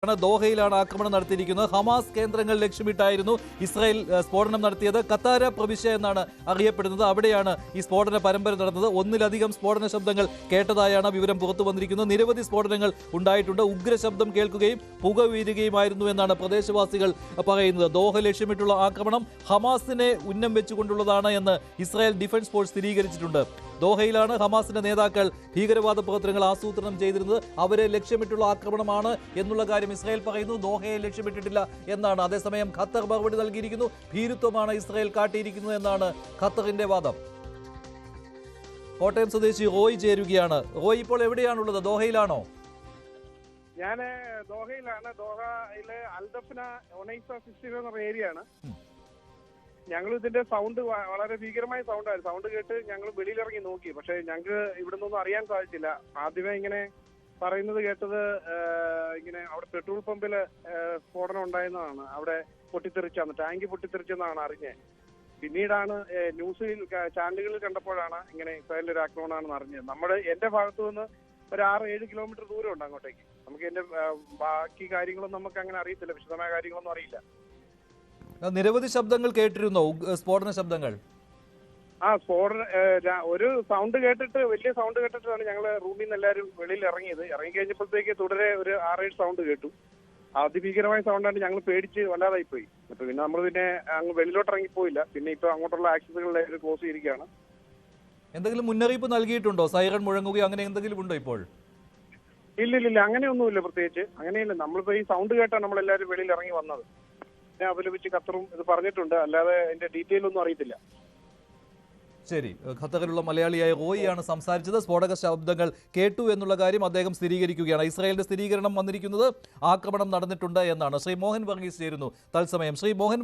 ദോഹയിലാണ് ആക്രമണം നടത്തിയിരിക്കുന്നത്. ഹമാസ് കേന്ദ്രങ്ങൾ ലക്ഷ്യമിട്ടായിരുന്നു ഇസ്രായേൽ സ്ഫോടനം നടത്തിയത്. ഖത്താര പ്രവിശ്യ എന്നാണ് അറിയപ്പെടുന്നത്. അവിടെയാണ് ഈ സ്ഫോടന പരമ്പര നടന്നത്. ഒന്നിലധികം സ്ഫോടന ശബ്ദങ്ങൾ കേട്ടതായാണ് വിവരം പുറത്തു വന്നിരിക്കുന്നത്. നിരവധി സ്ഫോടനങ്ങൾ ഉണ്ടായിട്ടുണ്ട്. ഉഗ്രശബ്ദം കേൾക്കുകയും പുക വീഴുകയുമായിരുന്നു എന്നാണ് പ്രദേശവാസികൾ പറയുന്നത്. ദോഹ ലക്ഷ്യമിട്ടുള്ള ആക്രമണം ഹമാസിനെ ഉന്നം വെച്ചുകൊണ്ടുള്ളതാണ് എന്ന് ഇസ്രായേൽ ഡിഫൻസ് ഫോഴ്സ് സ്ഥിരീകരിച്ചിട്ടുണ്ട്. ദോഹയിലാണ് ഹമാസിന്റെ നേതാക്കൾ ഭീകരവാദ പ്രവർത്തനങ്ങൾ ആസൂത്രണം ചെയ്തിരുന്നത്. അവരെ ലക്ഷ്യമിട്ടുള്ള ആക്രമണമാണ് എന്നുള്ള കാര്യം ഇസ്രായേൽ പറയുന്നു. ദോഹയെ ലക്ഷ്യമിട്ടിട്ടില്ല എന്നാണ്. അതേസമയം ഖത്തർ മറുപടി നൽകിയിരിക്കുന്നു. ഭീരുത്വമാണ് ഇസ്രായേൽ കാട്ടിയിരിക്കുന്നത് എന്നാണ് ഖത്തറിന്റെ വാദം. കോട്ടയം സ്വദേശി റോയ് ചേരുകയാണ്. റോയ് ഇപ്പോൾ എവിടെയാണുള്ളത്? ദോഹയിലാണോ? ഞാൻ ദോഹയിലാണ്. ദോഹയിലെ അൽദഫ്ന ഒനൈസ 60 എന്ന ഏരിയയാണ്. ഞങ്ങൾ ഇതിന്റെ സൗണ്ട് വളരെ ഭീകരമായ സൗണ്ടായിരുന്നു. സൗണ്ട് കേട്ട് ഞങ്ങൾ വെളിയിലിറങ്ങി നോക്കി. പക്ഷെ ഞങ്ങൾക്ക് ഇവിടെ നിന്നൊന്നും അറിയാൻ സാധിച്ചില്ല. ആദ്യമേ ഇങ്ങനെ പറയുന്നത് കേട്ടത് ഇങ്ങനെ അവിടെ പെട്രോൾ പമ്പില് സ്ഫോടനം ഉണ്ടായെന്നാണ്. അവിടെ പൊട്ടിത്തെറിച്ചാണ്, ടാങ്ക് പൊട്ടിത്തെറിച്ചെന്നാണ് അറിഞ്ഞത്. പിന്നീടാണ് ന്യൂസിൽ ചാനലുകളിൽ കണ്ടപ്പോഴാണ് ഇങ്ങനെ ഇസ്രായേലിന്റെ ഒരു ആക്രമണമാണെന്ന് അറിഞ്ഞത്. എന്റെ ഭാഗത്തു നിന്ന് ഒരു 6-7 കിലോമീറ്റർ ദൂരം ഉണ്ട് അങ്ങോട്ടേക്ക്. നമുക്ക് എന്റെ ബാക്കി കാര്യങ്ങളൊന്നും നമുക്ക് അങ്ങനെ അറിയത്തില്ല, വിശദമായ കാര്യങ്ങളൊന്നും അറിയില്ല. നിരവധി ശബ്ദങ്ങൾ കേട്ടിരുന്നോ? സ്ഫോടന ശബ്ദങ്ങൾ? ഒരു സൗണ്ട് കേട്ടിട്ട്, വലിയ സൗണ്ട് കേട്ടിട്ടാണ് ഞങ്ങൾ റൂമിൽ നിന്ന് എല്ലാവരും വെളിയിൽ ഇറങ്ങിയത്. ഇറങ്ങി കഴിഞ്ഞപ്പോഴത്തേക്ക് തുടരെ ഒരു 6-7 സൗണ്ട് കേട്ടു. അതിഭീകരമായ സൗണ്ടാണ്. ഞങ്ങൾ പേടിച്ച് വല്ലാതായി പോയി. അപ്പൊ പിന്നെ നമ്മൾ അങ്ങ് വെളിയിലോട്ട് ഇറങ്ങിപ്പോയില്ല. പിന്നെ ഇപ്പൊ അങ്ങോട്ടുള്ള ആക്സസുകളിൽ ക്ലോസ് ചെയ്തിരിക്കുകയാണ്. എന്തെങ്കിലും മുന്നറിയിപ്പ് നൽകിയിട്ടുണ്ടോ? സൈറൺ മുഴങ്ങുകയോ അങ്ങനെ എന്തെങ്കിലും ഉണ്ടോ ഇപ്പോൾ? ഇല്ലില്ല, അങ്ങനെയൊന്നുമില്ല. പ്രത്യേകിച്ച് അങ്ങനെയില്ല. നമ്മളിപ്പോ ഈ സൗണ്ട് കേട്ടാണ് നമ്മളെല്ലാവരും വെളിയിൽ ഇറങ്ങി വന്നത്. അപലപിച്ച് ഖത്തറും ഇത് പറഞ്ഞിട്ടുണ്ട്. അല്ലാതെ അതിന്റെ ഡീറ്റെയിൽ ഒന്നും അറിയത്തില്ല. ശരി, ഖത്തറിലുള്ള മലയാളിയായ റോയിയാണ് സംസാരിച്ചത്. സ്ഫോടക ശബ്ദങ്ങൾ കേട്ടു എന്നുള്ള കാര്യം അദ്ദേഹം സ്ഥിരീകരിക്കുകയാണ്. ഇസ്രായേലിന്റെ സ്ഥിരീകരണം വന്നിരിക്കുന്നത് ആക്രമണം നടന്നിട്ടുണ്ട് എന്നാണ്. ശ്രീ മോഹൻ വർഗീസ് ചേരുന്നു തത്സമയം. ശ്രീ മോഹൻ